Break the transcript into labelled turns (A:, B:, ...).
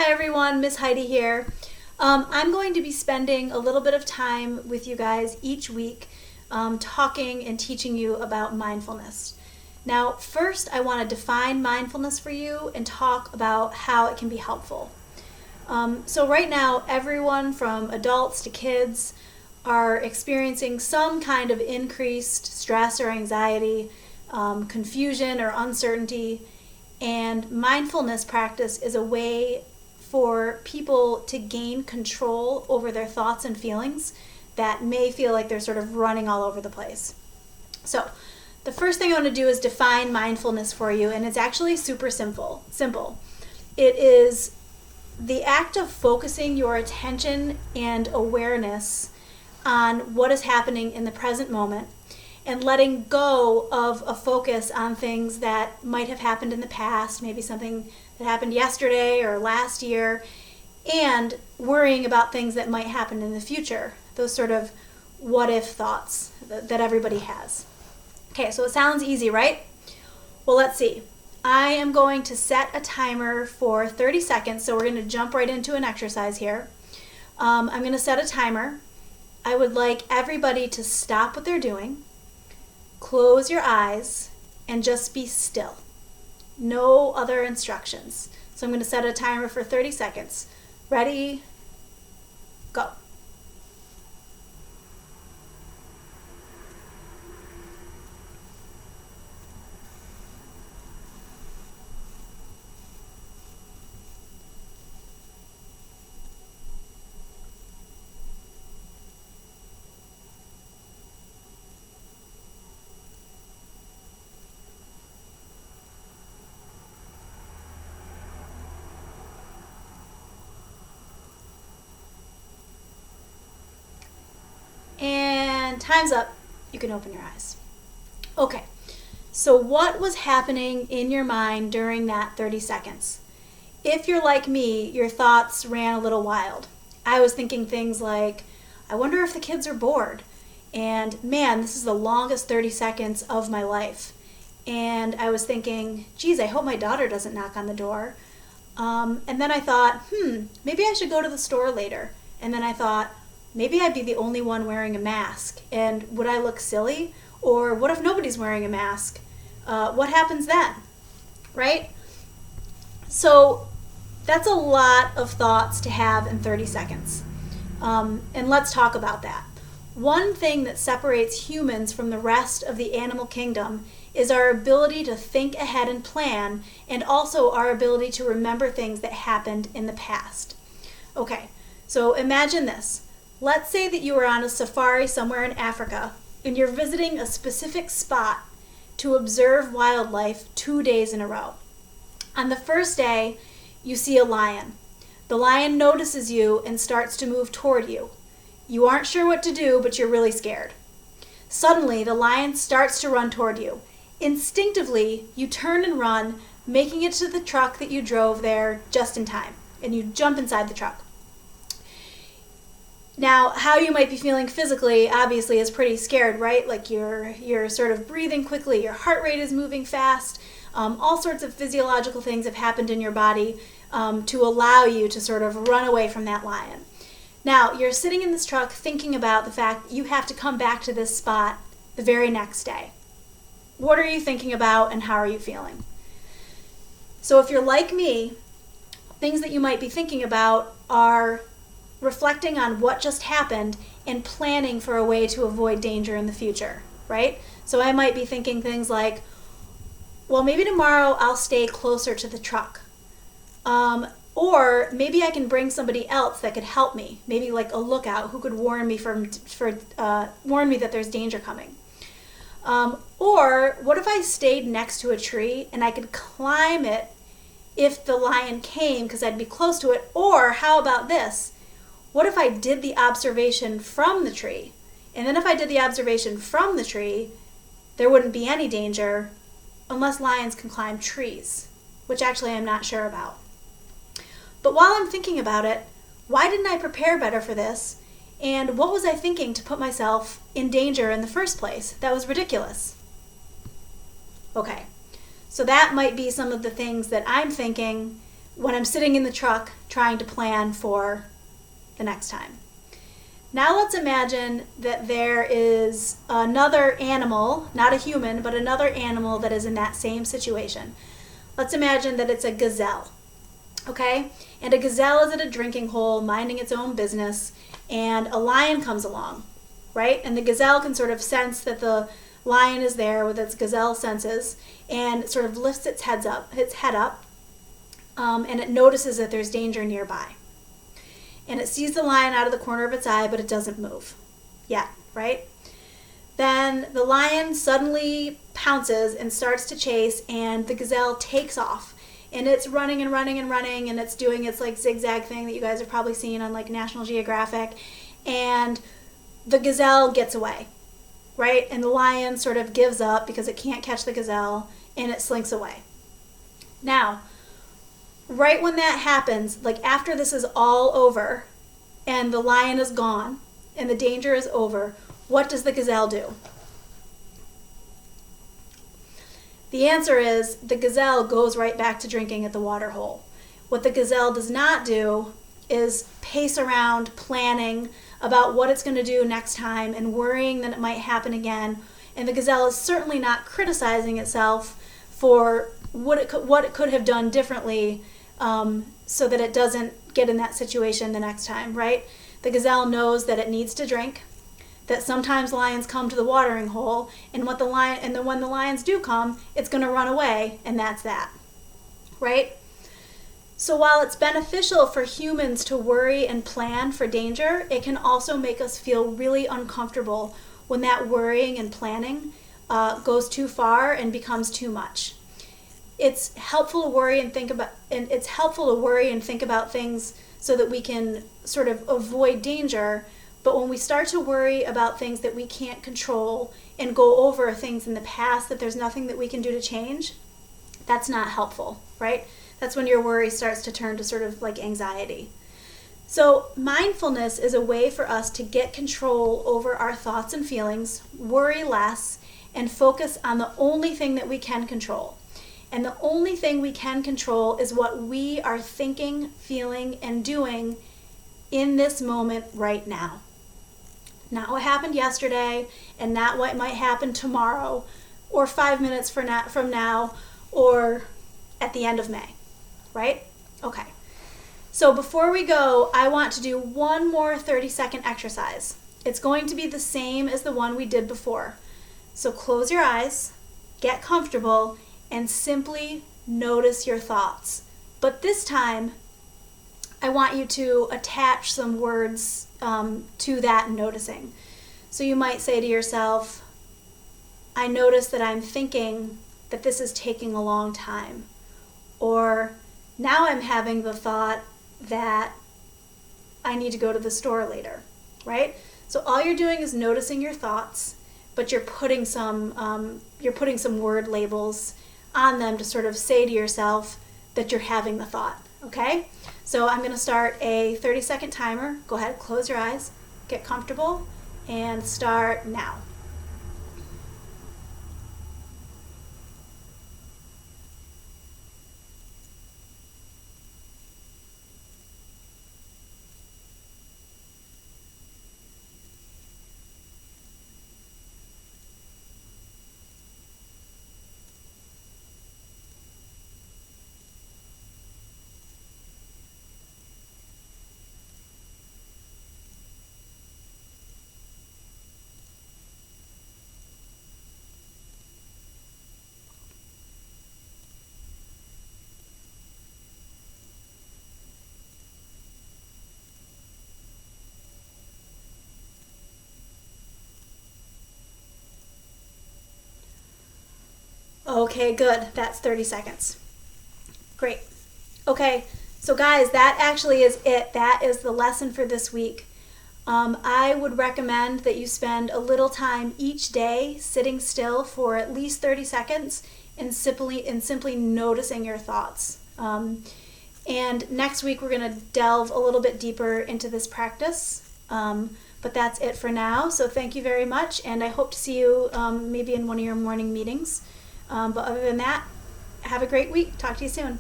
A: Hi everyone, Miss Heidi here. I'm going to be spending a little bit of time with you guys each week talking and teaching you about mindfulness. Now, first I want to define mindfulness for you and talk about how it can be helpful. So right now, everyone from adults to kids are experiencing some kind of increased stress or anxiety, confusion or uncertainty, and mindfulness practice is a way for people to gain control over their thoughts and feelings that may feel like they're sort of running all over the place. So the first thing I want to do is define mindfulness for you, and it's actually super simple. It is the act of focusing your attention and awareness on what is happening in the present moment and letting go of a focus on things that might have happened in the past, maybe something that happened yesterday or last year, and worrying about things that might happen in the future, those sort of what-if thoughts that everybody has. Okay, so it sounds easy, right? Well, let's see. I am going to set a timer for 30 seconds, so we're going to jump right into an exercise here. I'm going to set a timer. I would like everybody to stop what they're doing, close your eyes, and just be still. No other instructions. So I'm going to set a timer for 30 seconds. Ready? Go. And time's up. You can open your eyes. Okay, so what was happening in your mind during that 30 seconds? If you're like me, your thoughts ran a little wild. I was thinking things like, I wonder if the kids are bored. And man, this is the longest 30 seconds of my life. And I was thinking, geez, I hope my daughter doesn't knock on the door. And then I thought, maybe I should go to the store later. And then I thought, maybe I'd be the only one wearing a mask, and would I look silly? Or what if nobody's wearing a mask? What happens then, right? So that's a lot of thoughts to have in 30 seconds. And let's talk about that. One thing that separates humans from the rest of the animal kingdom is our ability to think ahead and plan, and also our ability to remember things that happened in the past. Okay, so imagine this. Let's say that you are on a safari somewhere in Africa and you're visiting a specific spot to observe wildlife 2 days in a row. On the first day, you see a lion. The lion notices you and starts to move toward you. You aren't sure what to do, but you're really scared. Suddenly, the lion starts to run toward you. Instinctively, you turn and run, making it to the truck that you drove there just in time, and you jump inside the truck. Now, how you might be feeling physically, obviously, is pretty scared, right? Like you're sort of breathing quickly, your heart rate is moving fast, all sorts of physiological things have happened in your body to allow you to sort of run away from that lion. Now, you're sitting in this truck thinking about the fact that you have to come back to this spot the very next day. What are you thinking about and how are you feeling? So if you're like me, things that you might be thinking about are reflecting on what just happened and planning for a way to avoid danger in the future, right? So I might be thinking things like, well, maybe tomorrow I'll stay closer to the truck. Or maybe I can bring somebody else that could help me, maybe like a lookout who could warn me warn me that there's danger coming. Or what if I stayed next to a tree and I could climb it if the lion came because I'd be close to it? Or how about this? What if I did the observation from the tree? And then if I did the observation from the tree, there wouldn't be any danger unless lions can climb trees, which actually I'm not sure about. But while I'm thinking about it, why didn't I prepare better for this? And what was I thinking to put myself in danger in the first place? That was ridiculous. Okay, so that might be some of the things that I'm thinking when I'm sitting in the truck trying to plan for the next time. Now let's imagine that there is another animal, not a human, but another animal that is in that same situation. Let's imagine that it's a gazelle, okay? And a gazelle is at a drinking hole minding its own business, and a lion comes along, right? And the gazelle can sort of sense that the lion is there with its gazelle senses, and it sort of lifts its head up, and it notices that there's danger nearby. And it sees the lion out of the corner of its eye, but it doesn't move yet, right? Then the lion suddenly pounces and starts to chase, and the gazelle takes off. And it's running and running and running, and it's doing its like zigzag thing that you guys have probably seen on like National Geographic. And the gazelle gets away, right? And the lion sort of gives up because it can't catch the gazelle, and it slinks away. Now, right when that happens, like after this is all over and the lion is gone and the danger is over, what does the gazelle do? The answer is the gazelle goes right back to drinking at the water hole. What the gazelle does not do is pace around planning about what it's going to do next time and worrying that it might happen again. And the gazelle is certainly not criticizing itself for what it could have done differently, so that it doesn't get in that situation the next time, right? The gazelle knows that it needs to drink, that sometimes lions come to the watering hole, and when the lions do come, it's going to run away, and that's that, right? So while it's beneficial for humans to worry and plan for danger, it can also make us feel really uncomfortable when that worrying and planning goes too far and becomes too much. It's helpful to worry and think about things so that we can sort of avoid danger. But when we start to worry about things that we can't control and go over things in the past that there's nothing that we can do to change, that's not helpful, right? That's when your worry starts to turn to sort of like anxiety. So mindfulness is a way for us to get control over our thoughts and feelings, worry less, and focus on the only thing that we can control. And the only thing we can control is what we are thinking, feeling, and doing in this moment right now. Not what happened yesterday, and not what might happen tomorrow, or 5 minutes from now, or at the end of May, right? Okay. So before we go, I want to do one more 30-second exercise. It's going to be the same as the one we did before. So close your eyes, get comfortable, and simply notice your thoughts. But this time, I want you to attach some words to that noticing. So you might say to yourself, I notice that I'm thinking that this is taking a long time. Or now I'm having the thought that I need to go to the store later, right? So all you're doing is noticing your thoughts, but you're putting some word labels on them to sort of say to yourself that you're having the thought, okay? So I'm going to start a 30-second timer. Go ahead, close your eyes, get comfortable, and start now. Okay, good. That's 30 seconds. Great. Okay, so guys, that actually is it. That is the lesson for this week. I would recommend that you spend a little time each day sitting still for at least 30 seconds and simply noticing your thoughts. And next week we're going to delve a little bit deeper into this practice. But that's it for now. So thank you very much, and I hope to see you maybe in one of your morning meetings. But other than that, have a great week. Talk to you soon.